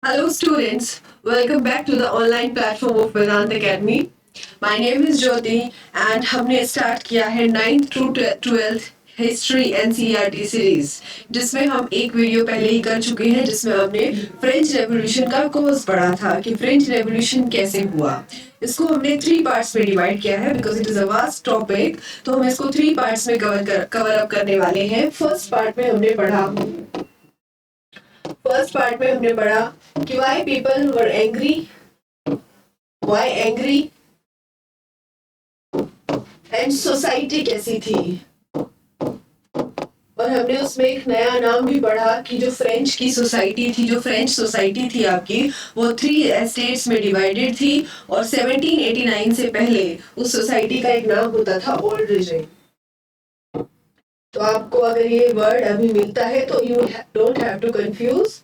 Hello, students. Welcome back to the online platform of Vedant Academy. My name is Jyoti and हमने start किया है 9th through 12th history NCERT series जिसमें हम एक video पहले ही कर चुके हैं जिसमें हमने फ्रेंच रेवोल्यूशन का कोर्स पढ़ा था कि फ्रेंच रेवोल्यूशन कैसे हुआ। इसको हमने 3 पार्ट्स में डिवाइड किया है because it is a vast topic, तो हम इसको 3 पार्ट्स में कवर अप करने वाले हैं। फर्स्ट पार्ट में हमने पढ़ा कि why people were angry, why angry and society कैसी थी। और हमने उसमें एक नया नाम भी पढ़ा कि जो फ्रेंच की सोसाइटी थी, जो फ्रेंच सोसाइटी थी आपकी, वो 3 एस्टेट्स में डिवाइडेड थी और 1789 से पहले उस सोसाइटी का एक नाम होता था ओल्ड रिजिम। तो आपको अगर ये वर्ड अभी मिलता है तो you don't have to confuse,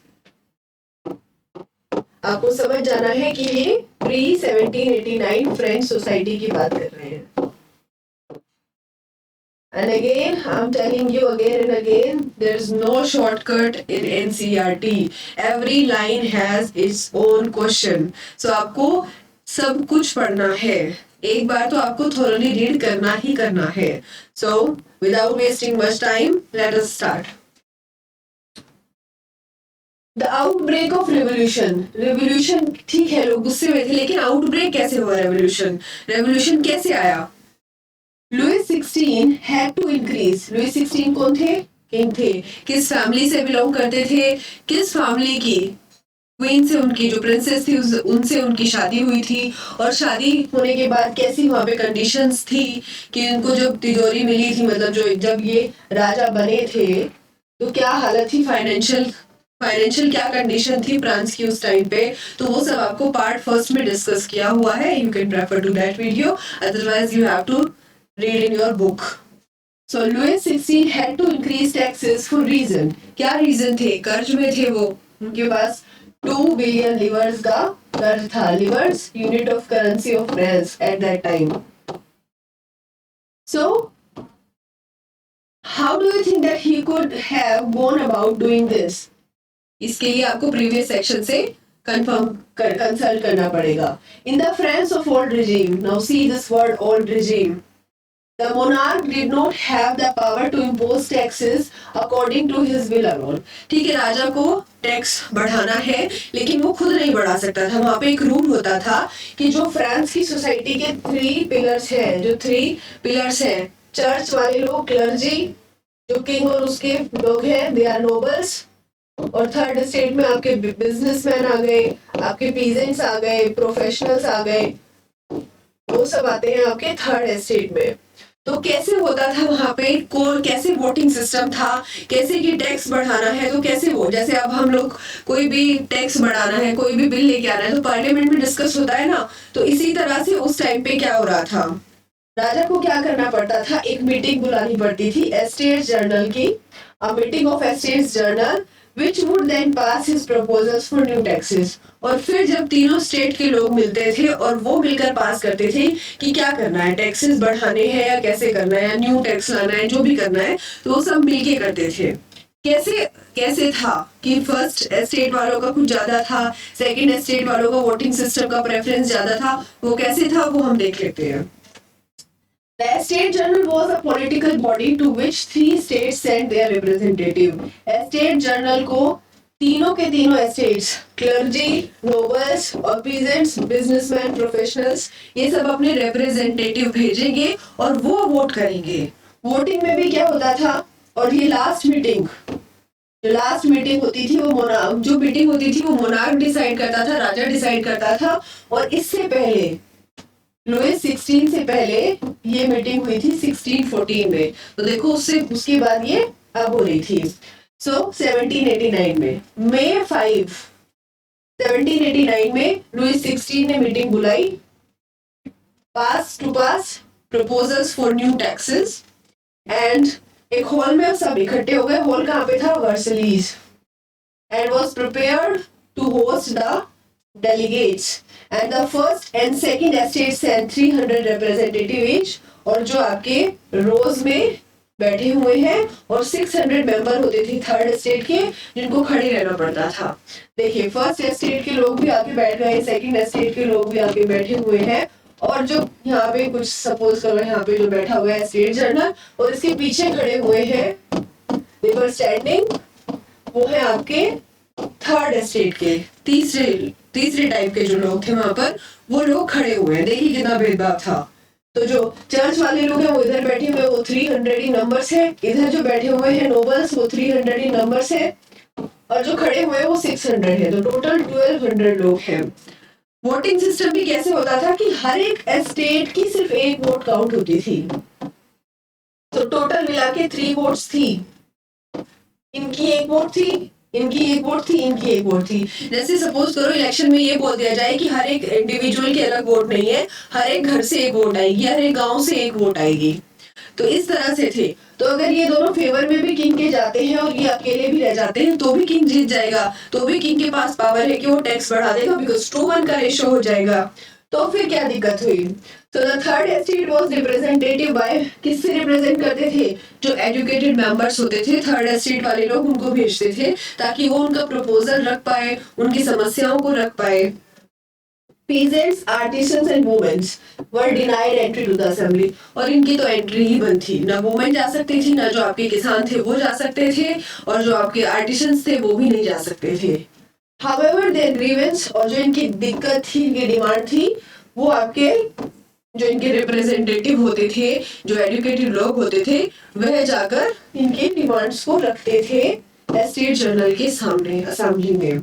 आपको समझ जाना है कि ये प्री 1789 फ्रेंच सोसाइटी की बात कर रहे हैं। And again, I'm telling you again and again, there's no shortcut in NCERT. Every line has its own question. So आपको सब कुछ पढ़ना है, एक बार तो आपको thoroughly read करना ही करना है। So without wasting much time, let us start. The outbreak of revolution. Revolution ठीक है, लोग गुस्से में थे, लेकिन आउटब्रेक कैसे हुआ? रेवोल्यूशन कैसे आया? Louis 16 had to increase. Louis 16 कौन थे? किंग थे। किस फैमिली से बिलोंग करते थे? किस फैमिली की? क्वीन से, उनकी जो प्रिंसेस थी उनसे उनकी शादी हुई थी। और शादी होने के बाद कैसी वहां पे कंडीशंस थी कि उनको जब तिजोरी मिली थी, मतलब जो जब ये राजा बने थे तो क्या हालत थी, फाइनेंशियल क्या कंडीशन थी फ्रांस की उस टाइम पे। तो वो सब आपको पार्ट फर्स्ट में डिस्कस किया हुआ है। You can refer to that video, otherwise you have to read in your book. So Louis 16 had to increase taxes for reason. क्या रीजन थे? कर्ज में थे वो, उनके पास 2 बिलियन लिवर्स का कर्ज था। Livres unit of currency of France at that time. So how do you think that he could have gone about doing this? इसके लिए आपको प्रीवियस सेक्शन से कंसल्ट करना पड़ेगा। In the France of old regime, now see this word old regime, the monarch did not have the power to impose taxes according to his will alone. ठीक है, राजा को tax बढ़ाना है लेकिन वो खुद नहीं बढ़ा सकता था। वहां पे एक रूल होता था कि जो फ्रांस की सोसाइटी के 3 पिलर्स हैं, चर्च वाले लोग, क्लर्जी, जो किंग और उसके लोग हैं, दे आर नोबल्स, और थर्ड स्टेट में आपके बिजनेसमैन आ गए, आपके पीजेंट्स आ गए, प्रोफेशनल्स आ गए, वो सब आते हैं आपके थर्ड स्टेट में। तो कैसे होता था वहां पे, कैसे वोटिंग सिस्टम था, कैसे कि टैक्स बढ़ाना है तो कैसे वो, जैसे अब हम लोग कोई भी टैक्स बढ़ाना है, कोई भी बिल लेके आना है तो पार्लियामेंट में डिस्कस होता है ना। तो इसी तरह से उस टाइम पे क्या हो रहा था, राजा को क्या करना पड़ता था, एक मीटिंग बुलानी पड़ती थी एस्टेट्स जर्नल की, a meeting of estates journal which would then pass his proposals for new taxes। और फिर जब तीनों स्टेट के लोग मिलते थे और वो मिलकर पास करते थे कि क्या करना है, टैक्सेस बढ़ाने हैं या कैसे करना है, या न्यू टैक्स लाना है, जो भी करना है, तो वो सब मिलके करते थे। कैसे कैसे था कि फर्स्ट एस्टेट वालों का कुछ ज्यादा था, सेकंड एस्टेट वालों का वोटिंग सिस्टम का प्रेफरेंस ज्यादा था, वो कैसे था वो हम देख लेते हैं। The Estate Journal was a political body to which 3 states sent their representative। Estate Journal को तीनों के तीनों एस्टेट्स, क्लर्जी, नोबल्स और पीजेंट्स, बिजनेसमैन, प्रोफेशनल्स, ये सब अपने रिप्रेजेंटेटिव भेजेंगे और वो वोट करेंगे। वोटिंग में भी क्या होता था, और ये लास्ट मीटिंग होती थी, वो मोनार्क डिसाइड करता था, राजा डिसाइड करता था। और इससे पहले लुइस 16 से पहले ये मीटिंग हुई थी 1614 में, तो देखो उसके बाद ये अब हो रही थी। सो 1789 में, May 5 1789 में लुइस 16 ने मीटिंग बुलाई, pass proposals for new taxes, and एक हॉल में सब इकट्ठे हो गए। हॉल कहाँ पे था? Versailles, and was prepared to host the delegates, and the first and second estates sent 300 representative each। और जो आपके रोज में बैठे हुए हैं और 600 मेंबर होते थे थर्ड स्टेट के, जिनको खड़े रहना पड़ता था। देखिए फर्स्ट स्टेट के लोग भी आके बैठ गए, सेकंड स्टेट के लोग भी आके बैठे हुए हैं, और जो यहाँ पे कुछ सपोज करो यहाँ पे जो बैठा हुआ है स्टेट जनरल और इसके पीछे खड़े हुए हैं दे वर स्टैंडिंग, वो है आपके थर्ड स्टेट के तीसरे टाइप के जो लोग थे वहां पर, वो लोग खड़े हुए हैं। देखिए कितना भेदभाव था। तो जो चर्च वाले लोग हैं वो इधर बैठे हुए, वो 300 ही नंबर्स है, इधर जो बैठे हुए हैं नोबल्स वो 300 ही नंबर्स है, और जो खड़े हुए हैं वो 600 है, तो टोटल 1200 लोग हैं। वोटिंग सिस्टम भी कैसे होता था कि हर एक स्टेट की सिर्फ एक वोट काउंट होती थी, तो टोटल मिला के 3 वोट्स थी, इनकी एक वोट थी, इनकी एक वोट थी, इनकी एक वोट थी। जैसे सपोज करो इलेक्शन में ये बोल दिया जाए कि हर एक इंडिविजुअल की अलग वोट नहीं है, हर एक घर से एक वोट आएगी, हर एक गांव से एक वोट आएगी, तो इस तरह से थे। तो अगर ये दोनों फेवर में भी किंग के जाते हैं और ये अकेले भी रह जाते हैं तो भी किंग जीत जाएगा, तो भी किंग के पास पावर है कि वो टैक्स बढ़ा देगा, बिकॉज 2:1 का रेशो हो जाएगा। तो फिर क्या दिक्कत हुई? तो the third state was representative by, किससे रिप्रेजेंट करते थे? जो एजुकेटेड मेंबर्स होते थे थर्ड स्टेट वाले लोग, उनको भेजते थे ताकि वो उनका प्रपोजल रख पाए, उनकी समस्याओं को रख पाए। Peasants, artisans and women were denied entry to the assembly, और इनकी तो एंट्री ही बंद थी, ना वुमेन जा सकती थी, ना जो आपके किसान थे वो जा सकते थे, और जो आपके आर्टिसंस थे वो भी नहीं जा सकते थे। However, their grievance, और जो इनकी दिक्कत थी, इनकी डिमांड थी, वो आपके जो इनके रिप्रेजेंटेटिव होते थे, जो एजुकेटेड लोग होते थे, वह जाकर इनके डिमांड्स को रखते थे स्टेट जनरल के सामने असेंबली में।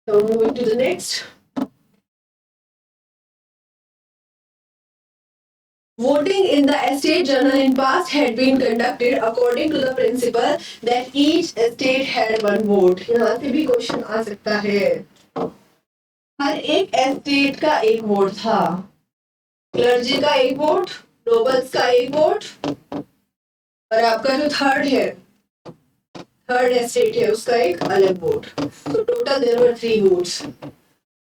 So moving to the next. Voting in the state journal in past had been conducted according to the principle that each state had one vote. यहाँ से भी क्वेश्चन आ सकता है। हर एक स्टेट का एक वोट था, क्लर्जी का एक वोट, नोबल्स का एक वोट, और आपका जो थर्ड स्टेट है उसका एक अलग वोट। तो total there were 3 votes.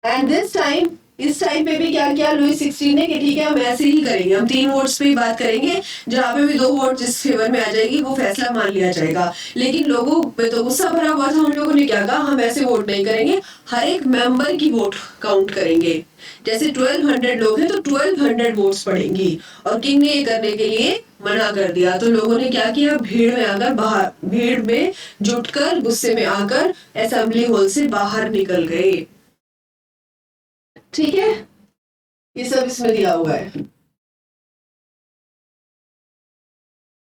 And this time, इस टाइम पे भी क्या किया लुई 16 ने कि ठीक है हम ऐसे ही करेंगे, हम 3 वोट्स पे ही बात करेंगे, जहां पे भी 2 वोट जिस फेवर में आ जाएगी वो फैसला मान लिया जाएगा। लेकिन लोगों पे तो गुस्सा भरा हुआ था, उन लोगों ने क्या कहा, हम ऐसे वोट नहीं करेंगे, हर एक मेंबर की वोट काउंट करेंगे। जैसे 1200 लोग हैं तो 1200 वोट्स पड़ेंगी, और किंग ने ये करने के लिए मना कर दिया। तो लोगों ने क्या किया, भीड़ में जुटकर गुस्से में आकर असेंबली हॉल से बाहर निकल गए। ठीक है, ये सब इसमें दिया हुआ है।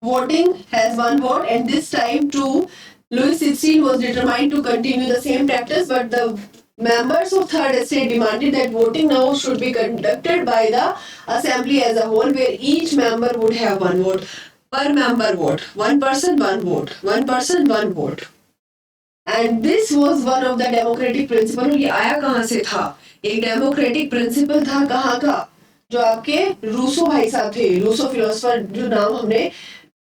Voting has one vote, and this time too, Louis XVI was determined to continue the same practice, but the members of third estate demanded that voting now should be conducted by the assembly as a whole, where each member would have one vote. Per member vote, one person, one vote, one person, one vote. And this was one of the democratic principle. ये आया कहाँ से था? एक democratic principal था, कहाँ का? जो आपके रूसो भाई साहब थे, रूसो फिलोसफर, जो नाम हमने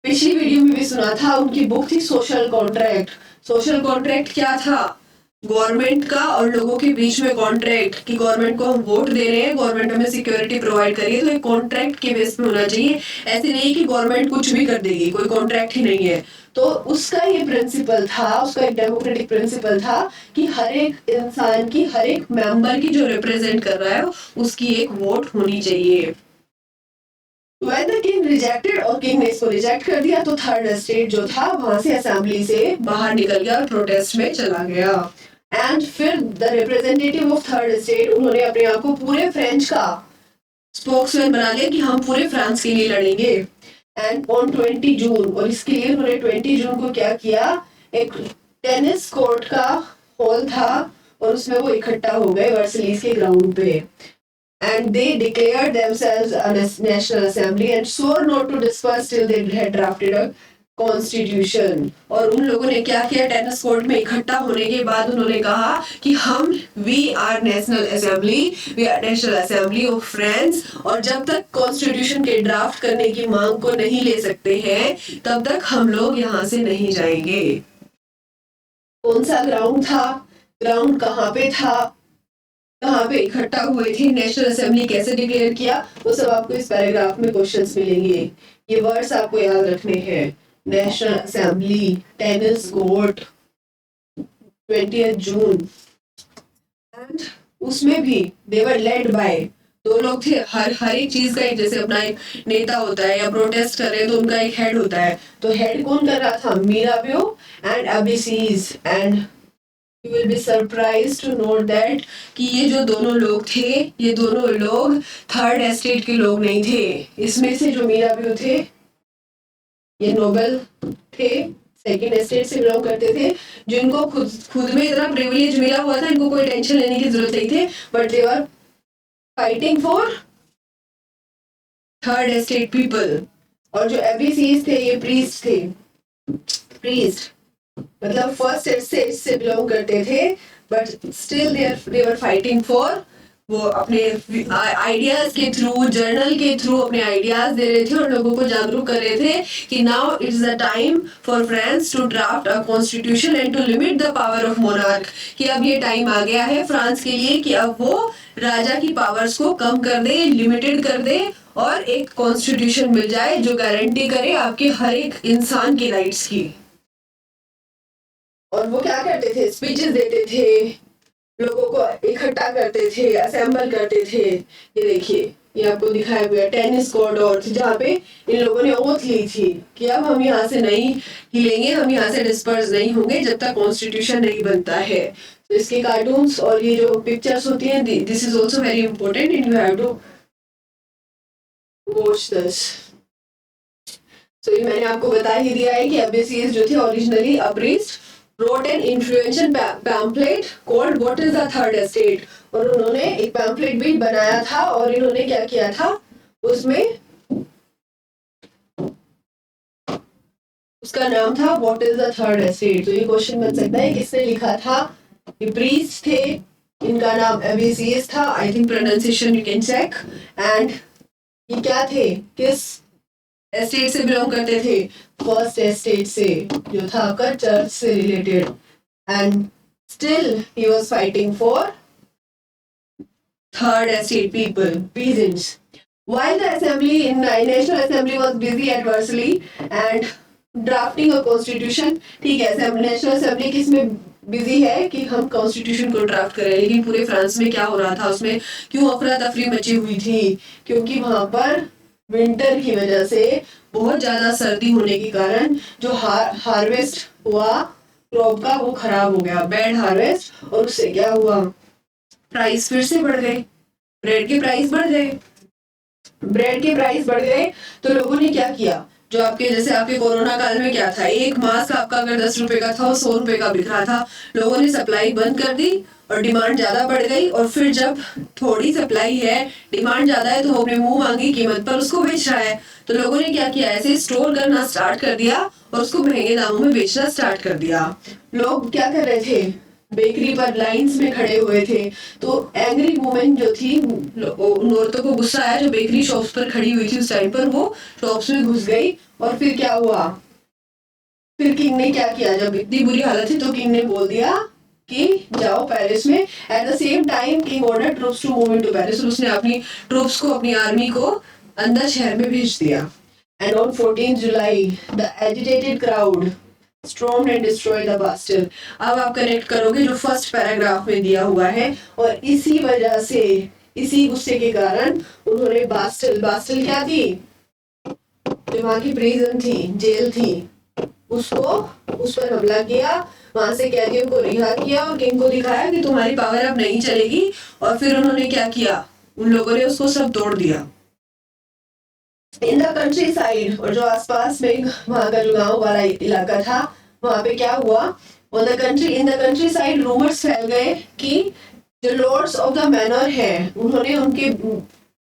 पिछली वीडियो में भी सुना था, उनकी बुक थी सोशल कॉन्ट्रैक्ट। सोशल कॉन्ट्रैक्ट क्या था? गवर्नमेंट का और लोगों के बीच में कॉन्ट्रैक्ट, कि गवर्नमेंट को हम वोट दे रहे हैं, गवर्नमेंट हमें सिक्योरिटी प्रोवाइड करिए, तो एक कॉन्ट्रैक्ट के बेस पे होना चाहिए। ऐसे नहीं कि गवर्नमेंट कुछ भी कर देगी, कोई कॉन्ट्रैक्ट ही नहीं है। तो उसका ये प्रिंसिपल था, उसका एक डेमोक्रेटिक प्रिंसिपल था कि हर एक इंसान की, हर एक मेंबर की जो रिप्रेजेंट कर रहा है उसकी एक वोट होनी चाहिए। When the king rejected, और किंग ने इसको रिजेक्ट कर दिया, तो थर्ड स्टेट जो था वहां से असेंबली से बाहर निकल गया और प्रोटेस्ट में चला गया। एंड फिर the representative of third state, उन्होंने अपने आप को पूरे फ्रेंच का स्पोक्समैन बना लिया कि हम पूरे फ्रांस के लिए लड़ेंगे। एंड ऑन 20 जून, और इसके लिए उन्होंने 20 जून को क्या किया, एक टेनिस कोर्ट का हॉल था और उसमें वो इकट्ठा हो गए वर्सलीज के ग्राउंड पे। And they declared themselves a national assembly and swore not to disperse till they had drafted a constitution. और उन लोगों ने क्या किया, टेनिस कोर्ट में इकट्ठा होने के बाद उन्होंने कहा कि हम we are national assembly of France, और जब तक कॉन्स्टिट्यूशन के ड्राफ्ट करने की मांग को नहीं ले सकते हैं तब तक हम लोग यहाँ से नहीं जाएंगे। कौन सा ग्राउंड था, ग्राउंड कहाँ पे था, कहाँ पे इकट्ठा हुए थे, नेशनल असेंबली कैसे डिक्लेयर किया, वो सब आपको इस पैराग्राफ में क्वेश्चंस मिलेंगे। ये वर्ड्स आपको याद रखने हैं। National assembly, tennis court, 20 June. And उसमें भी दे वर लेड बाय, दो लोग थे। हर एक चीज का एक, जैसे अपना एक नेता होता है या प्रोटेस्ट कर रहे हैं तो उनका एक हेड होता है, तो हेड कौन कर रहा था? Mirabeau and Abbe Sieyes. And you will be surprise to note that कि ये जो दोनों लोग थे, ये दोनों लोग थर्ड एस्टेट के लोग नहीं थे। इसमें से जो मीराबियो थे, ये नोबल थे, सेकंड एस्टेट से बिलोंग करते थे, जिनको खुद में इतना प्रिविलेज मिला हुआ था, इनको कोई टेंशन लेने की जरूरत नहीं थी, but they were fighting for third estate people. और जो एबीसीज थे, ये प्रीस्ट थे। प्रीस्ट मतलब फर्स्ट एस्टेट से बिलोंग करते थे, but still they were fighting for, वो अपने आइडियाज के थ्रू, जर्नल के थ्रू अपने आइडियाज दे रहे थे और लोगों को जागरूक कर रहे थे कि now it's the time for France to draft a constitution and to limit the power of monarch. कि अब ये टाइम आ गया है फ्रांस के लिए कि अब वो राजा की पावर्स को कम कर दे, लिमिटेड कर दे, और एक कॉन्स्टिट्यूशन मिल जाए जो गारंटी करे आपके हर एक इंसान की राइट्स की। और वो क्या करते थे? स्पीचेस देते थे, लोगों को इकट्ठा करते थे, असेंबल करते थे। ये देखिए, ये आपको दिखाया हुआ है टेनिस कोर्ट, और जहाँ पे इन लोगों ने ओथ ली थी कि अब हम यहाँ से नहीं हिलेंगे, हम यहाँ से डिस्पर्स नहीं होंगे जब तक कॉन्स्टिट्यूशन नहीं बनता है। तो इसके कार्टून्स और ये जो पिक्चर्स होती हैं, this is also very important and you have to watch this. तो ये मैंने आपको बता ही दिया है कि एबीसीज जो थे originally a priest wrote an influential pamphlet called What is the Third Estate। और उन्होंने एक पैम्फलेट भी बनाया था, और इन्होंने क्या किया था उसमें, उसका नाम था What is the Third Estate। तो ये क्वेश्चन बन सकता है किसने लिखा था? ये प्रीस्ट थे, इनका नाम एबीसीज था, I think pronunciation you can check. And ये क्या थे, किस एस्टेट से बिलोंग करते थे? फर्स्ट एस्टेट से, जो था आपका चर्च से related. And still he was fighting for third estate people, peasants। While the assembly in National Assembly was busy at Versailles and drafting a constitution, ठीक है, नेशनल असेंबली किसमें बिजी है कि हम कॉन्स्टिट्यूशन को ड्राफ्ट करें, लेकिन पूरे फ्रांस में क्या हो रहा था, उसमें क्यों अफरा तफरी मची हुई थी? क्योंकि वहां पर विंटर की वजह से बहुत ज्यादा सर्दी होने के कारण जो हार्वेस्ट हुआ क्रॉप का, वो खराब हो गया, बैड हार्वेस्ट। और उससे क्या हुआ? प्राइस फिर से बढ़ गए, ब्रेड के प्राइस बढ़ गए। ब्रेड के प्राइस बढ़ गए तो लोगों ने क्या किया? जो आपके, जैसे आपके कोरोना काल में क्या था, एक मास्क आपका अगर 10 रुपए का था, वो 100 रुपए का बिक रहा था। लोगों ने सप्लाई बंद कर दी और डिमांड ज्यादा बढ़ गई। और फिर जब थोड़ी सप्लाई है, डिमांड ज्यादा है, तो वो अपने मुंह मांगी कीमत पर उसको बेच रहा है। तो लोगों ने क्या किया? ऐसे स्टोर करना स्टार्ट कर दिया और उसको महंगे दामों में बेचना स्टार्ट कर दिया। लोग क्या कर रहे थे? बेकरी पर लाइंस में खड़े हुए थे। तो एंग्री वुमेन जो थी, उन औरतों को गुस्सा आया जो बेकरी शॉप्स पर खड़ी हुई थी उस टाइम पर, वो शॉप्स में घुस गई। और फिर क्या हुआ? फिर किंग ने क्या किया? जब इतनी बुरी हालत थी तो किंग ने बोल दिया कि जाओ पेरिस में। At the same time king order troops to move into Paris. उसने अपनी ट्रूप्स को, अपनी आर्मी को अंदर शहर में भेज दिया। And on 14 July the agitated crowd stormed and destroyed the Bastille। अब आप कनेक्ट करोगे जो फर्स्ट पैराग्राफ में दिया हुआ है, और इसी वजह से, इसी गुस्से के कारण उन्होंने बास्टिल क्या थी? जो वहां की प्रिजन थी, जेल थी, उसको, उस पर हमला किया, वहां से कैदियों को रिहा किया और किंग को दिखाया कि तुम्हारी पावर अब नहीं चलेगी। और फिर उन्होंने क्या किया? उन लोगों ने उसको सब तोड़ दिया। इन द कंट्री साइड, और जो आसपास में वहां का जो गांव वाला इलाका था, वहां पे क्या हुआ? In the country side rumours फैल गए कि जो लॉर्ड्स ऑफ द मैनर है, उन्होंने उनके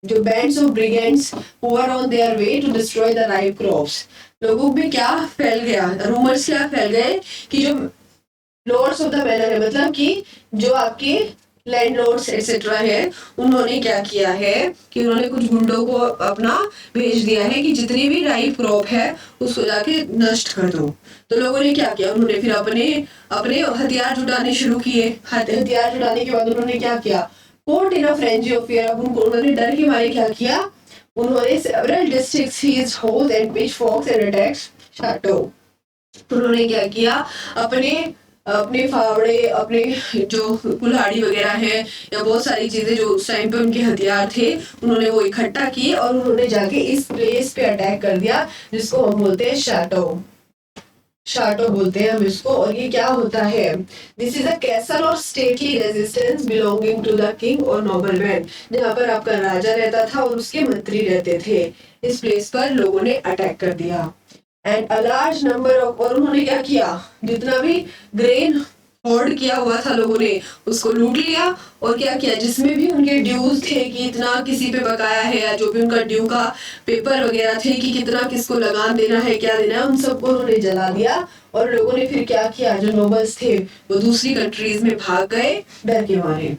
जो bands of brigands who were on their way to destroy the ripe crops. लोगों में क्या फैल गया? रूमर्स क्या फैल गए कि जो लॉर्ड्स ऑफ द मैनर है, मतलब कि जो आपके लैंडलॉर्ड्स एक्सेट्रा है, उन्होंने क्या किया है कि उन्होंने कुछ गुंडों को अपना भेज दिया है कि जितनी भी राइप क्रॉप है उसको जाके नष्ट कर दो। तो लोगों ने क्या किया? उन्होंने फिर अपने हथियार जुटाने शुरू किए। हथियार जुटाने के बाद उन्होंने क्या किया? Court in a frenzy of fear. अब उन्होंने डर के मारे क्या किया? उन्होंने several districts seized holes and pitchforks and attacked Chateau. उन्होंने क्या किया, अपने अपने फावड़े, अपने जो कुल्हाड़ी वगैरह है या बहुत सारी चीजें जो उस टाइम पे उनके हथियार थे, उन्होंने वो इकट्ठा किए और उन्होंने जाके इस प्लेस पे अटैक कर दिया जिसको हम बोलते हैं शाटो। शाटो बोलते हैं हम इसको। और ये क्या होता है, दिस इज अ कैसल और stately resistance belonging to the king और नोबलमैन, जहाँ पर आपका राजा रहता था और उसके मंत्री रहते थे। इस प्लेस पर लोगों ने अटैक कर दिया and a large number of, और उन्होंने क्या किया, जितना भी ग्रेन होर्ड किया हुआ था लोगों ने उसको लूट लिया और क्या किया, जिसमें भी उनके ड्यूज थे कि इतना किसी पे बकाया है या जो भी उनका ड्यू का पेपर वगैरह थे कि कितना किसको लगान देना है, क्या देना है, उन सबको उन्होंने जला दिया। और लोगों ने फिर क्या किया, जो नोबल्स थे वो दूसरी कंट्रीज में भाग गए डर के मारे।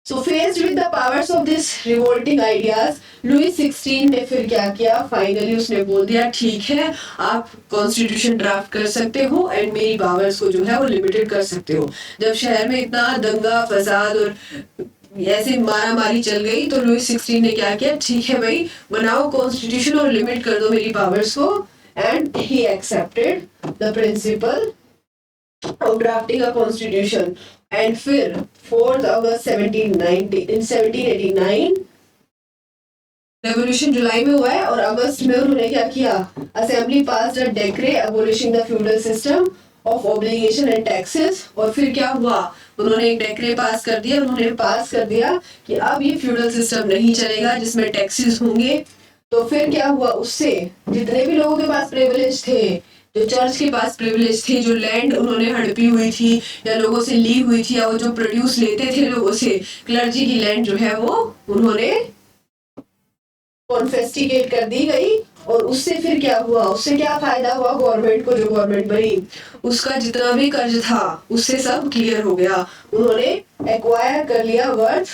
So faced with the powers of this revolting ideas, Louis 16 ने फिर क्या किया, फाइनली उसने बोल दिया ठीक है, आप कॉन्स्टिट्यूशन ड्राफ्ट कर सकते हो एंड मेरी पावर्स को जो है वो लिमिटेड कर सकते हो। जब शहर में इतना दंगा फसाद और ऐसे मारा मारी चल गई तो लुई 16 ने क्या किया, ठीक है भाई बनाओ कॉन्स्टिट्यूशन और लिमिट कर दो मेरी पावर्स को। And he accepted the principle of drafting a constitution and फिर 4th August 1789 रेवोल्यूशन जुलाई में हुआ है और अगस्त में उन्होंने क्या किया, assembly pass the decree abolishing the feudal system of obligation and taxes. और फिर क्या हुआ, उन्होंने एक डेक्रे पास कर दिया, उन्होंने पास कर दिया कि अब ये फ्यूडल सिस्टम नहीं चलेगा जिसमें टैक्सेस होंगे। तो फिर क्या हुआ, उससे जितने भी लोगों के पास प्रिविलेज थे, जो चर्च के पास प्रिविलेज थे, जो लैंड उन्होंने हड़पी हुई थी या लोगों से ली हुई थी या वो जो प्रोड्यूस लेते थे लोगों से, क्लर्जी की लैंड जो है वो उन्होंने कॉन्फेस्टिकेट कर दी गई। और उससे फिर क्या हुआ, उससे क्या फायदा हुआ गवर्नमेंट को, जो गवर्नमेंट बनी उसका जितना भी कर्ज था उससे सब क्लियर हो गया। उन्होंने एक्वायर कर लिया वर्थ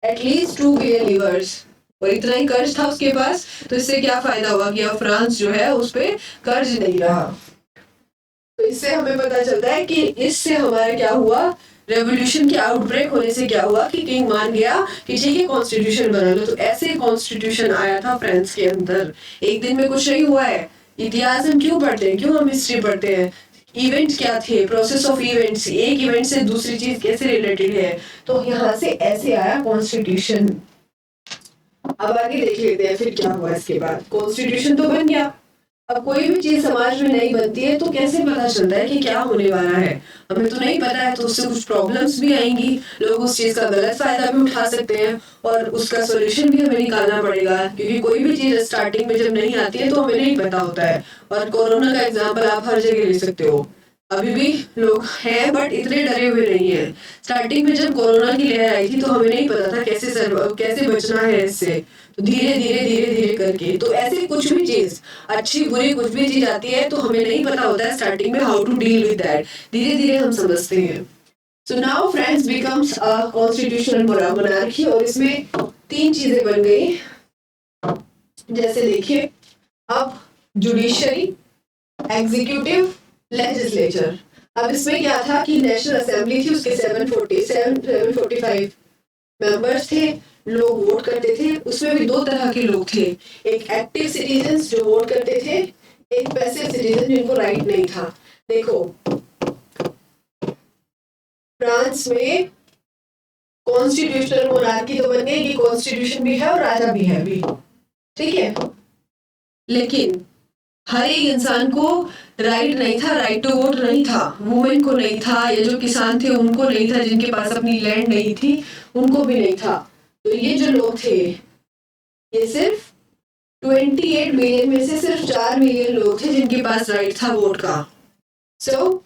एटलीस्ट 2 बिलियन लीवर्स और इतना ही कर्ज था उसके पास। तो इससे क्या फायदा हुआ कि अब फ्रांस जो है उस पे कर्ज नहीं रहा। तो इससे हमें पता चलता है कि इससे हमारा क्या हुआ, रेवोल्यूशन के आउटब्रेक होने से क्या हुआ कि किंग मान गया कि ठीक है कॉन्स्टिट्यूशन बना लो। तो ऐसे कॉन्स्टिट्यूशन आया था फ्रांस के अंदर। एक दिन में कुछ नहीं हुआ है। इतिहास हम क्यों पढ़ते हैं, क्यों हम हिस्ट्री पढ़ते हैं, इवेंट्स क्या थे, प्रोसेस ऑफ इवेंट्स, एक इवेंट से दूसरी चीज कैसे रिलेटेड है। तो यहाँ से ऐसे आया कॉन्स्टिट्यूशन। अब आगे देख लेते हैं फिर क्या हुआ इसके बाद। कॉन्स्टिट्यूशन तो बन गया, अब कोई भी चीज समाज में नहीं बनती है तो कैसे पता चलता है कि क्या होने वाला है, हमें तो नहीं पता है। तो उससे कुछ प्रॉब्लम्स भी आएंगी, लोग उस चीज का गलत फायदा भी उठा सकते हैं और उसका सोल्यूशन भी हमें निकालना पड़ेगा, क्योंकि कोई भी चीज स्टार्टिंग में जब नहीं आती है तो हमें नहीं पता होता है। और कोरोना का एग्जाम्पल आप हर जगह ले सकते हो, अभी भी लोग हैं बट इतने डरे हुए नहीं है। स्टार्टिंग में जब कोरोना की लहर आई थी तो हमें नहीं पता था कैसे बचना है इससे, तो धीरे धीरे धीरे धीरे करके। तो ऐसे कुछ भी चीज अच्छी बुरी कुछ भी चीज आती है तो हमें नहीं पता होता है स्टार्टिंग में how to deal with that, धीरे धीरे हम समझते हैं। So now friends becomes a constitutional monarchy और इसमें 3 चीजें बन गई। जैसे देखिए, अब जुडिशरी, एग्जीक्यूटिव, लेजिस्लेचर। अब इसमें क्या था कि नेशनल असेंबली थी, उसके 745 मेंबर्स थे, लोग वोट करते थे। उसमें भी 2 तरह के लोग थे, एक एक्टिव सिटीजन्स जो वोट करते थे, एक पैसिव सिटीजन जिनको राइट नहीं था। देखो फ्रांस में कॉन्स्टिट्यूशनल मोनार्की तो बन गई कि कॉन्स्टिट्यूशन भी है और राजा भी है भी, ठीक है, लेकिन हर एक इंसान को राइट नहीं था, राइट टू वोट नहीं था, वुमेन को नहीं था, या जो किसान थे उनको नहीं था, जिनके पास अपनी लैंड नहीं थी उनको भी नहीं था। तो ये जो लोग थे ये सिर्फ 28 मिलियन में से सिर्फ 4 मिलियन लोग थे जिनके पास राइट था वोट का। सो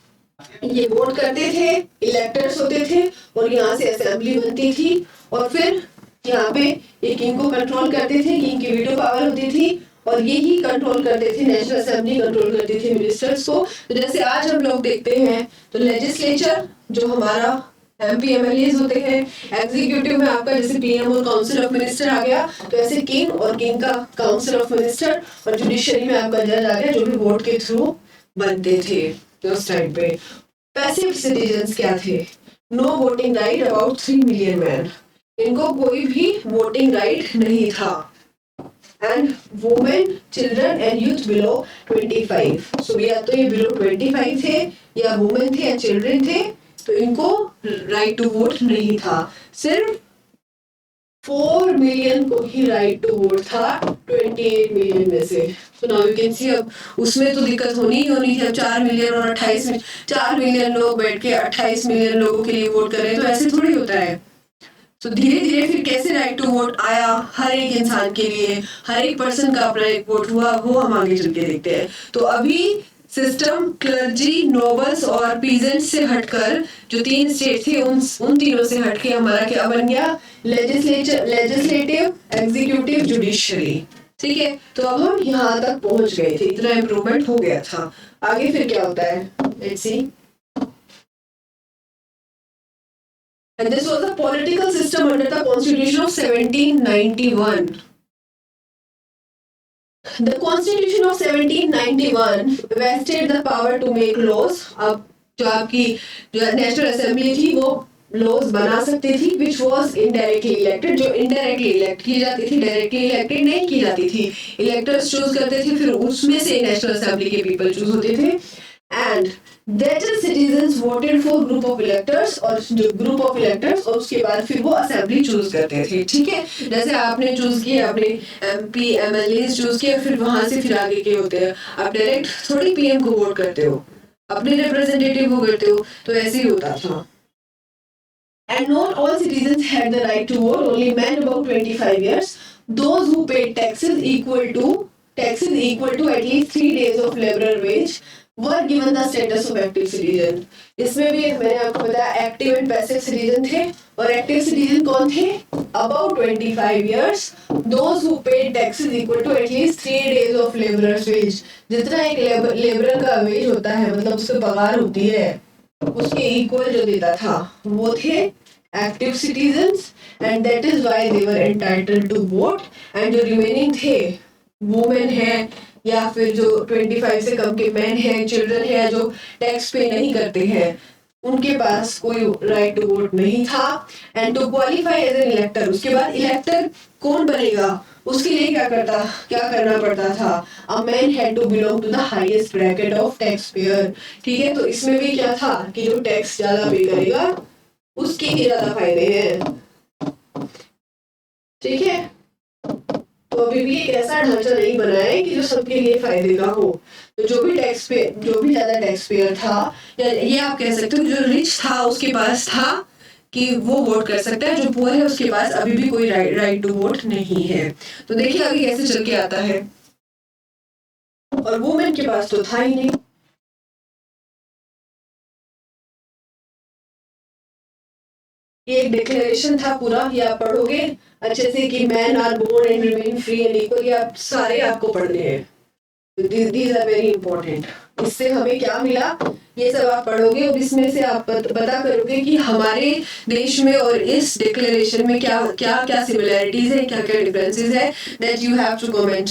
ये वोट करते थे, इलेक्टर्स होते थे और यहाँ से असेंबली बनती थी और फिर यहाँ पे ये किंग को कंट्रोल करते थे, किंग की वीटो पावर होती थी और यही कंट्रोल करते थे, नेशनल असेंबली कंट्रोल करती थी मिनिस्टर्स को। तो जैसे आज हम लोग देखते हैं तो लेजिस्लेचर जो हमारा एमपी एमएलए होते हैं, एग्जीक्यूटिव में आपका जैसे पीएम और काउंसिल ऑफ मिनिस्टर आ गया, तो ऐसे किंग और किंग का काउंसिल ऑफ मिनिस्टर, और जुडिशरी में आपका जज आ गया जो भी वोट के थ्रू बनते थे उस टाइम पे। पैसिव सिटीजन्स क्या थे, no voting right about 3 million man, इनको कोई भी वोटिंग राइट नहीं था। and women, children and youth below 25. So या तो ये below 25 थे या women थे या children थे, तो इनको right to vote नहीं था. सिर्फ 4 मिलियन को ही राइट टू वोट था 28 मिलियन में से. तो नाउ यू कैन सी अब उसमें तो दिक्कत होनी ही होनी थी. अब 4 मिलियन और 4 मिलियन लोग बैठ के 28 मिलियन लोगों के लिए वोट कर रहे हैं, तो ऐसे थोड़ी होता है. तो धीरे धीरे फिर कैसे राइट टू वोट आया हर एक इंसान के लिए, हर एक पर्सन का अपना एक वोट हुआ, वो हम आगे चल के देखते हैं. तो अभी सिस्टम क्लर्जी, नोबल्स और पीजेंट से हटकर जो 3 स्टेट थे उन तीनों से हटके हमारा क्या बन गया, लेजिस्लेटिव, एग्जीक्यूटिव, जुडिशियरी. ठीक है, तो अब हम यहाँ तक पहुंच गए थे, इतना इम्प्रूवमेंट हो गया था. आगे फिर क्या होता है, let's see. And this was the political system under the Constitution of 1791. The Constitution of 1791 vested the power to make laws. अब जो आपकी जो नेशनल असेंबली थी वो लॉज बना सकती थी, which was indirectly elected, जो indirectly elect की जाती थी, directly elected नहीं की जाती थी. इलेक्टर्स चूज करते थे, फिर उसमें से नेशनल असेंबली के पीपल चूज होते थे. And that citizens voted for group of electors, और जो ग्रुप ऑफ इलेक्टर्स और उसके बाद फिर वो असेंबली चूज करते थे. ठीक है, जैसे आपने चूज किया, अपने MP MLA चूज किया, फिर वहां से फिर आगे के होते हैं. आप डायरेक्ट थोड़ी PM को वोट करते हो, अपने रिप्रेजेंटेटिव को करते हो. तो ऐसे ही होता था. And not all citizens had the right to vote. Only men above 25 years, those who paid taxes equal to at least 3 days of laborer wage, were given the status of active citizen. इसमें भी मैंने आपको बताया active and passive citizen थे. और active citizen कौन थे, about 25 years, those who paid taxes equal to at least 3 days of laborer's wage. जितना एक लेबरर का वेज होता है, मतलब उसकी पगार होती है, उसके इक्वल जो देता था वो थे active citizens. And that is why they were entitled to vote. And जो रिमेनिंग थे, वुमेन है या फिर जो 25 से कम के मैन है, चिल्ड्रन है जो टैक्स पे नहीं करते हैं, उनके पास कोई राइट टू वोट नहीं था. And to qualify as an elector, उसके बाद इलेक्टर कौन बनेगा उसके लिए क्या करना पड़ता था, a man had to belong to the highest bracket of tax payer. ठीक है, तो इसमें भी क्या था कि जो टैक्स ज्यादा पे करेगा उसके ही ज्यादा फायदे हैं. ठीक है, तो अभी भी एक ऐसा ढांचा नहीं बना है कि जो सबके लिए फायदे का हो. तो जो भी ज्यादा टैक्स पेयर था, या ये आप कह सकते हो जो रिच था उसके पास था कि वो वोट कर सकता है, जो पुअर है उसके पास अभी भी कोई राइट टू वोट नहीं है. तो देखिए आगे कैसे चल के आता है. और वुमेन के पास तो था ही नहीं. ये एक डिक्लेरेशन था पूरा, ये आप पढ़ोगे अच्छे से कि man are born and remain free and equal. ये आप सारे आपको पढ़ने हैं. These are very important. इससे हमें क्या मिला ये सब आप पढ़ोगे और इसमें से आप पता करोगे कि हमारे देश में और इस डिक्लेरेशन में क्या क्या क्या सिमिलैरिटीज है, क्या क्या डिफरेंसेस है. That you have to comment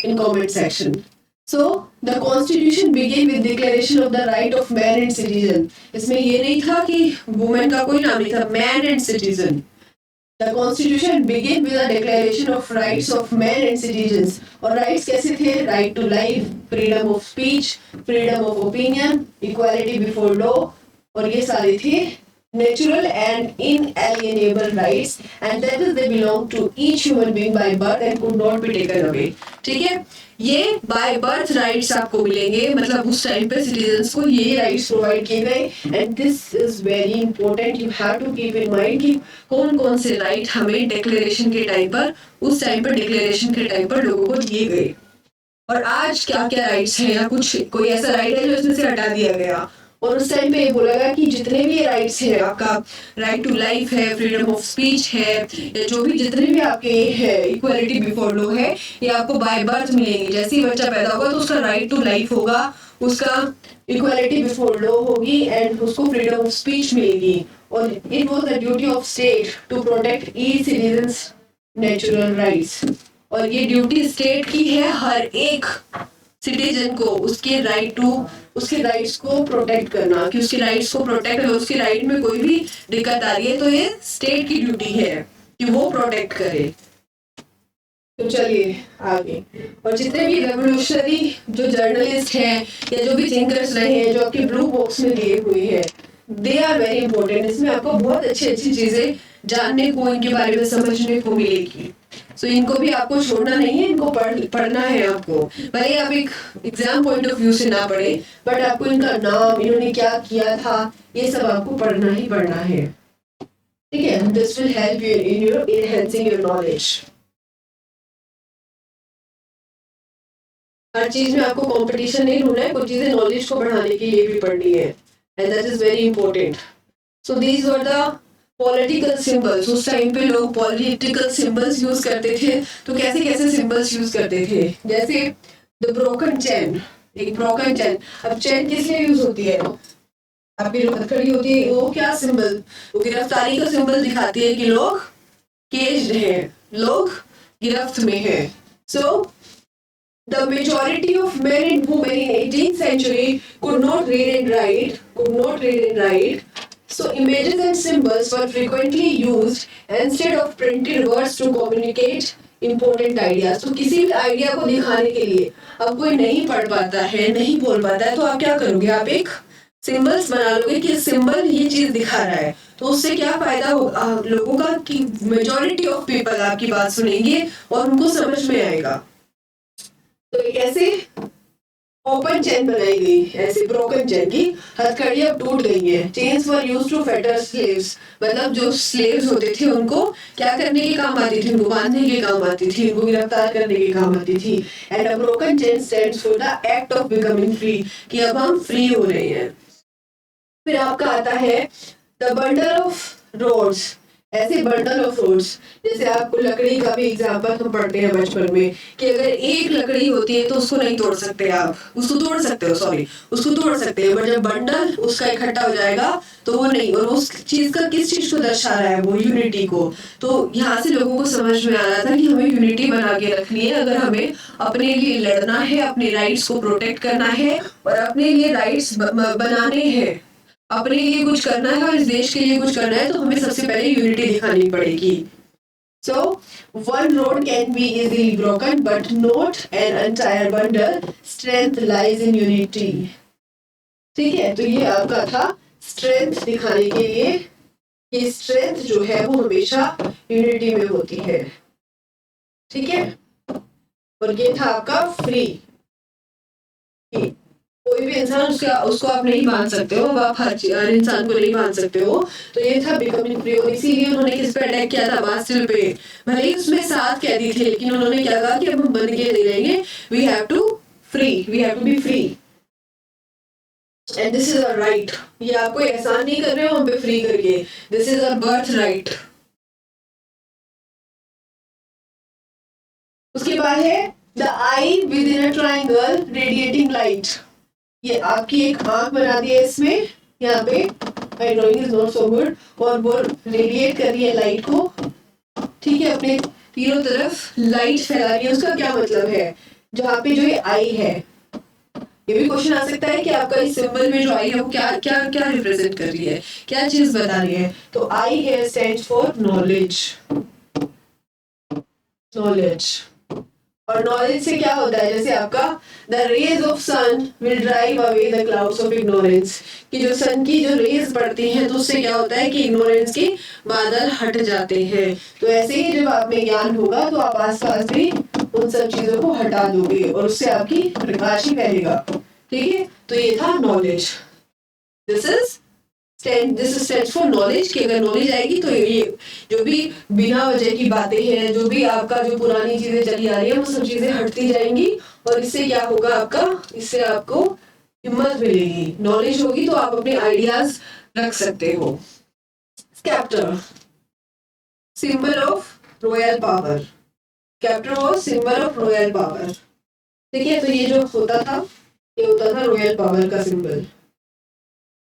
in comment section. So the constitution began with declaration of the right of man and citizen. इसमें ये नहीं था कि woman का कोई नाम नहीं था, man and citizen. The constitution began with a declaration of rights of men and citizens. और rights कैसे थे, right to life, freedom of speech, freedom of opinion, equality before law, और ये सारे थे natural and inalienable rights, and that is they belong to each human being by birth and could not be taken away. ठीक है, ये by birth rights आपको मिलेंगे, मतलब उस टाइम पे सिटीजन्स को ये राइट्स प्रोवाइड किए गए. And this is very important, you have to keep in mind कि कौन कौन से राइट हमें डिक्लेरेशन के टाइम पर, उस टाइम पर डिक्लेरेशन के टाइम पर लोगों को दिए गए, और आज क्या क्या राइट्स हैं, या कुछ कोई ऐसा राइट है जो इसमें से हटा दिया गया. और उस टाइम पे ये बोला गया कि जितने भी राइट्स हैं, आपका राइट टू लाइफ है, फ्रीडम ऑफ स्पीच है, या जो भी जितने भी आपके है, इक्वालिटी बिफोर लॉ है, ये आपको बाय बर्थ मिलेंगे. जैसे ही बच्चा पैदा होगा तो उसका राइट टू लाइफ होगा, उसका इक्वालिटी बिफोर लॉ होगी, एंड उसको फ्रीडम ऑफ स्पीच मिलेगी. और it was the duty of state to protect each citizens natural rights. और ये ड्यूटी स्टेट की है हर एक सिटीजन को उसके राइट्स को प्रोटेक्ट करना, कि उसके राइट्स को प्रोटेक्ट हो, उसके राइट में कोई भी दिक्कत आ रही है तो ये स्टेट की ड्यूटी है कि वो प्रोटेक्ट करे. तो चलिए आगे। और जितने भी रेवोल्यूशनरी जो जर्नलिस्ट हैं या जो भी थिंकर्स रहे हैं जो आपके ब्लू बॉक्स में दिए हुए हैं, दे आर वेरी इंपॉर्टेंट। इसमें आपको बहुत अच्छी अच्छी चीजें जानने को, इनके बारे में समझने को मिलेगी। सो इनको भी आपको छोड़ना नहीं है, इनको पढ़ना है आपको। भले आप एक एग्जाम पॉइंट ऑफ व्यू से ना पढ़े, बट आपको इनका नाम, इन्होंने क्या किया था, ये सब आपको पढ़ना ही पढ़ना है। ठीक है, this will help you in your enhancing your knowledge. हर चीज में आपको कंपटीशन नहीं ढूंढना है, कुछ चीजें नॉलेज को बढ़ाने के लिए भी पढ़नी है, and that is very important. So these were the political symbols. उस टाइम पे लोग पॉलिटिकल सिंबल्स यूज करते थे, तो कैसे कैसे सिंबल्स यूज करते थे, जैसे द ब्रोकन चेन, एक ब्रोकन चेन। अब चेन किस लिए यूज होती है, आपकी जो हथकड़ी होती है वो क्या सिंबल, वो गिरफ्तारी का सिंबल दिखाती है कि लोग केज्ड हैं, लोग गिरफ्त में हैं। सो the majority of men and women in 18th century could not read and write. So images and symbols were frequently used instead of printed words to communicate important ideas. तो किसी भी आइडिया को दिखाने के लिए अब कोई नहीं पढ़ पाता है, नहीं बोल पाता है, तो आप क्या करोगे, आप एक सिंबल्स बना लोगे कि सिंबल ये चीज दिखा रहा है। तो उससे क्या फायदा होगा लोगों का कि मेजॉरिटी ऑफ पीपल आपकी बात सुनेंगे और उनको समझ में आएगा। तो एक ऐसे ओपन चेन बनाई गई, ऐसे ब्रोकन चेन की हथकड़ी अब टूट गई है। Chains were used to fetter slaves, मतलब जो स्लेव्स होते थे उनको क्या करने के काम आती थी, उनको बांधने के काम आती थी, उनको गिरफ्तार करने के काम आती थी। And a broken chain stands for the act of becoming free, कि अब हम फ्री हो रहे हैं। फिर आपका आता है द बंडल ऑफ रोड्स, ऐसे बंडल ऑफ रोड्स, जैसे आपको लकड़ी का भी एग्जांपल हम पढ़ते हैं बचपन में कि अगर एक लकड़ी होती है तो उसको नहीं तोड़ सकते, आप उसको तोड़ सकते हो, सॉरी उसको तोड़ सकते हैं, बट जब बंडल उसका इकट्ठा हो जाएगा तो वो नहीं। और उस चीज का किस चीज को दर्शा रहा है, वो यूनिटी को। तो यहाँ से लोगों को समझ में आ रहा था कि हमें यूनिटी बना के रखनी है, अगर हमें अपने लिए लड़ना है, अपने राइट्स को प्रोटेक्ट करना है और अपने लिए राइट्स बनाने हैं, अपने लिए कुछ करना है और इस देश के लिए कुछ करना है, तो हमें सबसे पहले यूनिटी दिखानी पड़ेगी। So one road can be easily broken, but not an entire bundle. Strength lies in unity. ठीक है, तो ये आपका था स्ट्रेंथ दिखाने के लिए कि स्ट्रेंथ जो है वो हमेशा यूनिटी में होती है। ठीक है, और ये था आपका फ्री। कोई भी इंसान उसको आप नहीं बांध सकते हो, आप हर इंसान को नहीं बांध सकते हो। तो ये था बिकमिंग फ्री, और इसीलिए उन्होंने किस पे अटैक किया था, बास्टिल पे। भले ही उसमें 7 कैदी थे, लेकिन उन्होंने क्या कहा कि अब हम बंद के नहीं रहेंगे, we have to be free and this is our right. ये आपको एहसान नहीं कर रहे हो हम पे फ्री करके, this is our birth right. उसके बाद है the I with in a triangle radiating light. ये आपकी एक आंख बना दी है इसमें, यहाँ पे my drawing is not so good, और वो रेडिएट कर रही है लाइट को। ठीक है, अपने तीनों तरफ लाइट फैला रही है। उसका क्या मतलब है, जहाँ पे जो ये आई है, ये भी क्वेश्चन आ सकता है कि आपका इस सिंबल में जो आई है वो क्या क्या क्या रिप्रेजेंट कर रही है, क्या चीज बता रही है। तो I here stands for knowledge. और नॉलेज से क्या होता है, जैसे आपका the rays of sun will drive away the clouds of ignorance, कि जो सन की जो रेज पड़ती हैं तो उससे क्या होता है कि इग्नोरेंस के बादल हट जाते हैं। तो ऐसे ही जब आप में ज्ञान होगा तो आप आसपास भी उन सब चीजों को हटा दोगे और उससे आपकी प्रकाश ही फैलेगा। ठीक है, तो ये था knowledge. This stands for knowledge, कि अगर नॉलेज आएगी तो ये जो भी बिना वजह की बातें हैं, जो भी आपका जो पुरानी चीजें चली आ रही है, वो सब चीजें हटती जाएंगी। और इससे क्या होगा आपका, इससे आपको हिम्मत मिलेगी। नॉलेज होगी तो आप अपने आइडियाज रख सकते हो। Sceptre, symbol of royal power. Sceptre was symbol of royal power. ठीक है, तो ये जो होता था, ये होता था रॉयल पावर का सिंबल।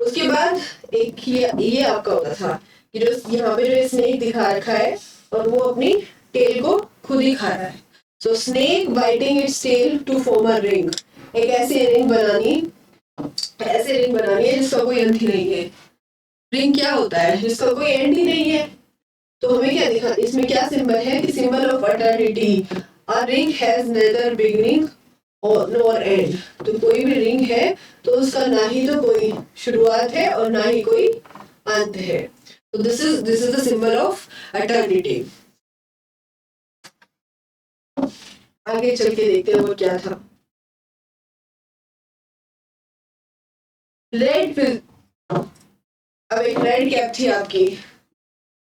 उसके बाद एक ये आपका होता था कि जो यहाँ पे जो स्नेक दिखा रखा है और वो अपनी टेल को खुद ही खा रहा है। So snake biting its tail to form a ring, एक ऐसी रिंग बनानी है जिसका कोई अंत ही नहीं है। रिंग क्या होता है, जिसका कोई एंड ही नहीं है। तो हमें क्या दिखा, इसमें क्या सिंबल है कि symbol of eternity, A ring has neither beginning और nor end. तो कोई भी रिंग है तो उसका ना ही तो कोई शुरुआत है और ना ही कोई अंत है. तो this is the symbol of eternity. आगे चल के देखते हैं वो क्या था. रेड, अब एक रेड कैप थी आपकी,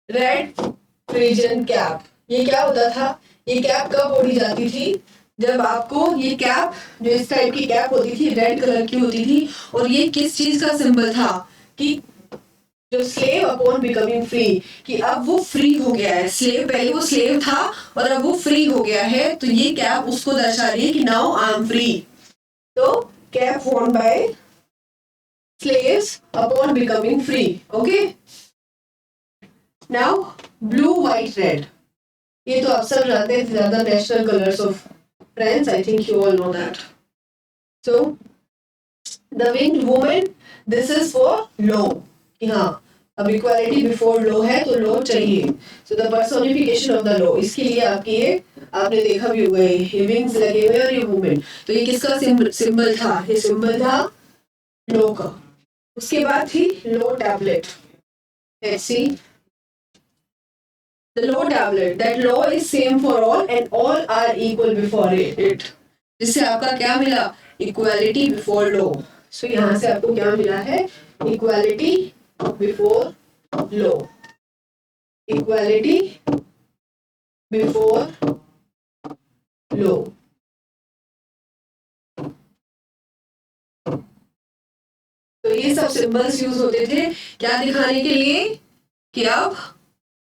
रेड फ्रिजियन कैप. ये क्या होता था? ये कैप कब ओढ़ी जाती थी? जब आपको ये कैप, जो इस टाइप की कैप होती थी, रेड कलर की होती थी. और ये किस चीज का सिंबल था? कि जो स्लेव अपॉन बिकमिंग फ्री, कि अब वो फ्री हो गया है. स्लेव, पहले वो स्लेव था और अब वो फ्री हो गया है. तो ये कैप उसको दर्शा रही है कि नाउ आई एम फ्री. तो कैप worn बाय slaves upon becoming free. Okay. Now blue, white, red. ये तो आप सब जानते हैं, ज्यादा national colours of France. I think you all know that. So the winged woman, this is for law. कि हाँ, अब इक्वालिटी बिफोर लॉ है तो लॉ चाहिए. So the personification of the law. इसके लिए आपकी ये आपने देखा भी होगा, ये विंग्स लगे हुए और ये वुमेन. तो ये किसका सिंबल था? ये सिंबल था लॉ का. उसके बाद थी लो tablet. Let's see. The law tablet, that law is same for all and all are equal before it. जिससे आपका क्या मिला? Equality before law. So यहाँ से आपको क्या मिला है? Equality before law. Equality before law. तो ये सब सिंबल्स यूज होते थे क्या दिखाने के लिए? कि अब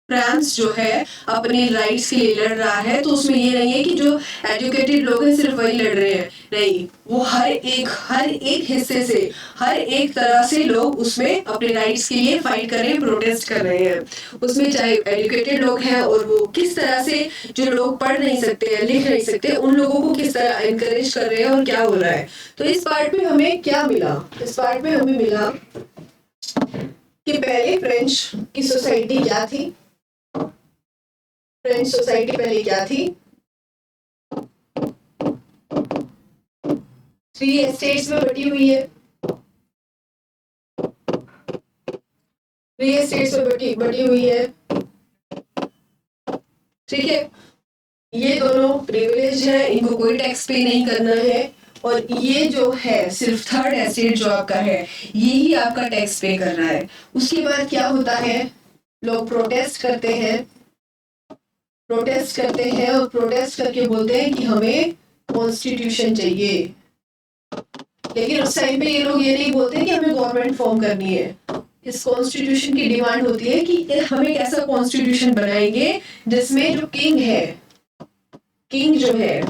फ्रांस जो है अपने राइट्स के लिए लड़ रहा है. तो उसमें ये नहीं है कि जो एजुकेटेड लोग हैं सिर्फ वही लड़ रहे हैं. नहीं, वो हर एक हिस्से से, हर एक तरह से लोग उसमें अपने राइट्स के लिए फाइट कर रहे हैं, प्रोटेस्ट कर रहे हैं. उसमें चाहे एजुकेटेड लोग हैं और वो किस तरह से, जो लोग पढ़ नहीं सकते हैं, लिख नहीं सकते, उन लोगों को किस तरह एनकरेज कर रहे हैं और क्या हो रहा है. तो इस पार्ट में हमें क्या मिला? इस पार्ट में हमें मिला कि पहले फ्रेंच की सोसाइटी क्या थी. फ्रेंच सोसाइटी पहले क्या थी? 3 एस्टेट्स में बटी हुई है. 3 एस्टेट्स में बटी हुई है. ठीक है. ये दोनों प्रिविलेज है, इनको कोई टैक्स पे नहीं करना है. और ये जो है सिर्फ थर्ड एस्टेट जो आपका है, यही आपका टैक्स पे कर रहा है. उसके बाद क्या होता है? लोग प्रोटेस्ट करते हैं और प्रोटेस्ट करके बोलते हैं कि हमें कॉन्स्टिट्यूशन चाहिए. लेकिन उस टाइम पे ये लोग ये नहीं बोलते कि हमें गवर्नमेंट फॉर्म करनी है. इस कॉन्स्टिट्यूशन की डिमांड होती है कि हम एक ऐसा कॉन्स्टिट्यूशन बनाएंगे जिसमें जो किंग जो है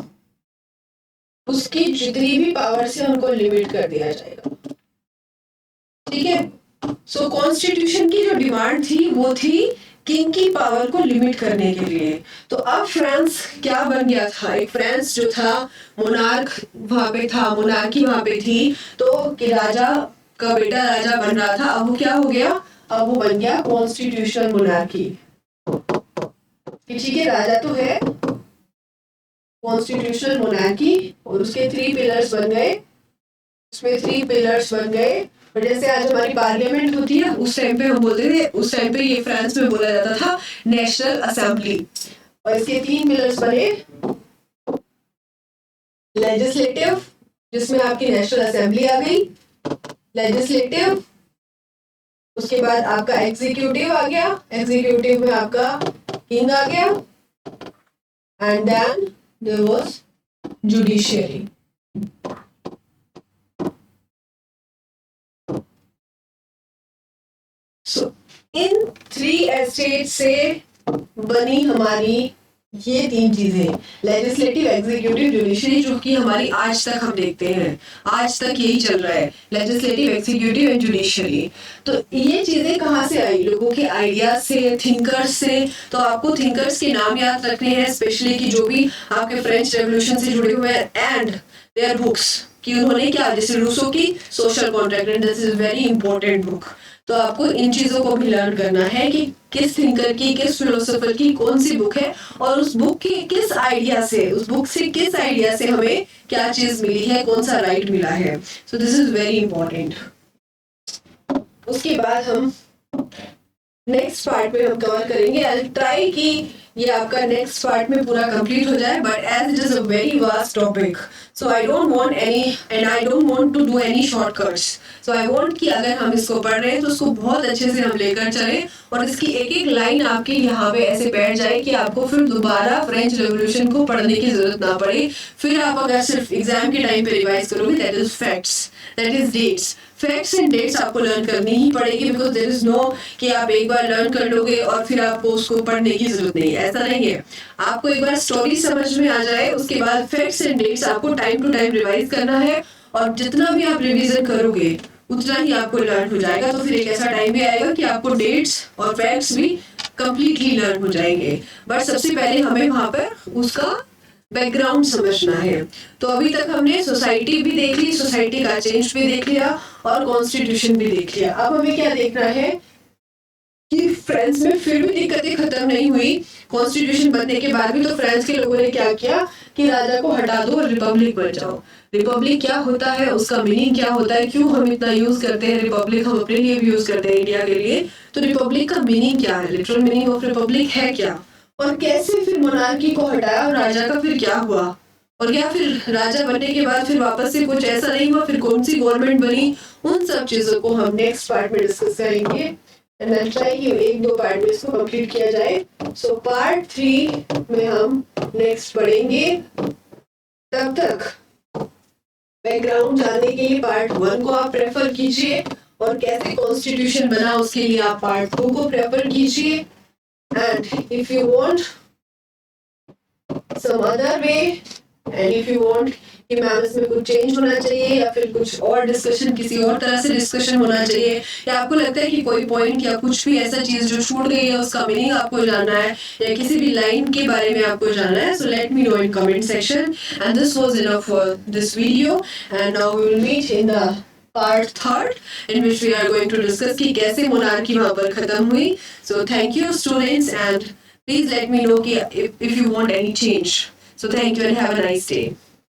उसकी जितनी भी पावर से उनको लिमिट कर दिया जाएगा. ठीक है. सो कॉन्स्टिट्यूशन की जो डिमांड थी वो थी किंग की पावर को लिमिट करने के लिए. तो अब फ्रांस क्या बन गया था? एक फ्रांस जो था, मोनार्क वहां पे था, मोनार्की वहां पे थी. तो कि राजा का बेटा राजा बन रहा था, अब वो क्या हो गया? अब वो बन गया कॉन्स्टिट्यूशनल मोनार्की. ठीक है, राजा तो है, कॉन्स्टिट्यूशनल मोनार्की, और उसके 3 पिलर्स बन गए. उसमें 3 पिलर्स बन गए. और जैसे आज हमारी पार्लियामेंट होती है, उस टाइम पे हम बोलते थे, उस टाइम पे ये फ्रांस में बोला जाता था नेशनल असेंबली. और इसके 3 पिलर्स बने. लेजिस्लेटिव, जिसमें आपकी नेशनल असेंबली आ गई. लेजिस्लेटिव, उसके बाद आपका एग्जीक्यूटिव आ गया. एग्जीक्यूटिव में आपका किंग आ गया. And then there was judiciary. So in 3 estate से बनी हमारी ये 3 चीजें, लेजिस्लेटिव, एग्जीक्यूटिव, जुडिशरी, जो कि हमारी आज तक हम देखते हैं. आज तक यही चल रहा है, लेजिस्लेटिव, एग्जीक्यूटिव एंड जुडिशरी. तो ये चीजें कहाँ से आई? लोगों के आइडियाज से, थिंकर्स से. तो आपको थिंकर्स के नाम याद रखने हैं, स्पेशली कि जो भी आपके फ्रेंच रेवोल्यूशन से जुड़े हुए हैं, एंड देयर बुक्स, कि उन्होंने क्या, जैसे रूसो की social contract, and this is very important book. तो तो आपको इन चीजों को भी लर्न करना है कि किस थिंकर की, किस फिलोसोफर की कौन सी बुक है और उस बुक के किस आइडिया से, उस बुक से किस आइडिया से हमें क्या चीज मिली है, कौन सा राइट मिला है. So this is very important. उसके बाद हम नेक्स्ट पार्ट में हम कवर करेंगे. आई ट्राई कि ये आपका नेक्स्ट पार्ट में पूरा कंप्लीट हो जाए, but as it is a very vast topic, so I don't want any and I don't want to do any shortcuts. So I want कि अगर हम इसको पढ़ रहे हैं तो उसको बहुत अच्छे से हम लेकर चलें और इसकी एक एक लाइन आपकी यहाँ पे ऐसे बैठ जाए कि आपको फिर दोबारा फ्रेंच रेवोल्यूशन को पढ़ने की जरूरत ना पड़े. फिर आप अगर सिर्फ एग्जाम के टाइम पे रिवाइज करोगे, that is facts, that is dates. Facts and dates आपको लर्न करनी ही पड़ेगी, बिकॉज देयर इज नो कि आप एक बार लर्न कर लोगे और फिर आपको उसको पढ़ने की जरूरत नहीं है. ऐसा नहीं है. आपको एक बार स्टोरी समझ में आ जाए, उसके बाद फैक्ट्स एंड डेट्स आपको टाइम टू टाइम रिवाइज करना है और जितना भी आप रिवीजन करोगे उतना ही आपको लर्न हो जाएगा. तो फिर एक ऐसा टाइम भी आएगा कि आपको डेट्स और फैक्ट्स भी कंप्लीटली लर्न हो जाएंगे. बट सबसे पहले हमें वहां पर उसका बैकग्राउंड समझना है. तो अभी तक हमने सोसाइटी भी देख ली, सोसाइटी का चेंज भी देख लिया और कॉन्स्टिट्यूशन भी देख लिया. अब हमें क्या देखना है कि फ्रांस में फिर भी दिक्कतें खत्म नहीं हुई. कॉन्स्टिट्यूशन बनने के बाद भी तो फ्रांस के लोगों ने क्या किया कि राजा को हटा दो और रिपब्लिक बन जाओ. रिपब्लिक क्या होता है, उसका मीनिंग क्या होता है, क्यों हम इतना यूज करते हैं रिपब्लिक, हम अपने लिए भी यूज करते हैं इंडिया के लिए. तो रिपब्लिक का मीनिंग क्या है, लिटरल मीनिंग ऑफ रिपब्लिक है क्या, और कैसे फिर मोनार्की को हटाया और राजा का फिर क्या हुआ, और क्या फिर राजा बनने के बाद फिर वापस से कुछ ऐसा नहीं हुआ, फिर कौन सी गवर्नमेंट बनी. उन सब चीजों को हम नेक्स्ट पार्ट में डिस्कस करेंगे एंड आई ट्राई कि एक दो पार्ट में इसको कंप्लीट किया जाए. सो पार्ट 3 में हम नेक्स्ट पढ़ेंगे. तब तक बैकग्राउंड जानने के लिए पार्ट 1 को आप प्रेफर कीजिए और कैसे कॉन्स्टिट्यूशन बना उसके लिए आप पार्ट 2 को प्रेफर कीजिए. And if you want some other way, and if you want कि मैम इसमें कुछ चेंज होना चाहिए या फिर कुछ और डिस्कशन, किसी और तरह से डिस्कशन होना चाहिए, या आपको लगता है कि कोई पॉइंट या कुछ भी ऐसा चीज जो छूट गई है उसका मीनिंग आपको जानना है या किसी भी लाइन के बारे में आपको जानना है, so let me know in comment section. And this was enough for this video, and now we will meet in the part 3 in which we are going to discuss कि कैसे मोनार्की वहाँ पर खत्म हुई. So thank you students, and please let me know कि if you want any change. So thank you and have a nice day.